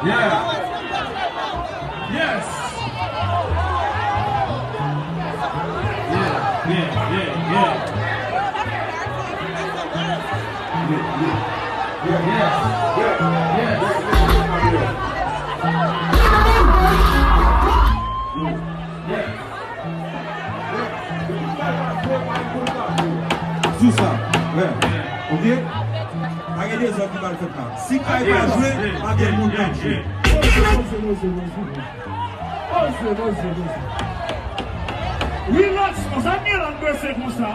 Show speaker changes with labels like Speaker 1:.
Speaker 1: Yeah. Yes. Yeah.
Speaker 2: Tout ça, ouais. Ok? Pas des autres qui vont le faire là. Si Kai va jouer, pas de monde qui joue.
Speaker 3: Relax, mas a minha não vai ser como ça.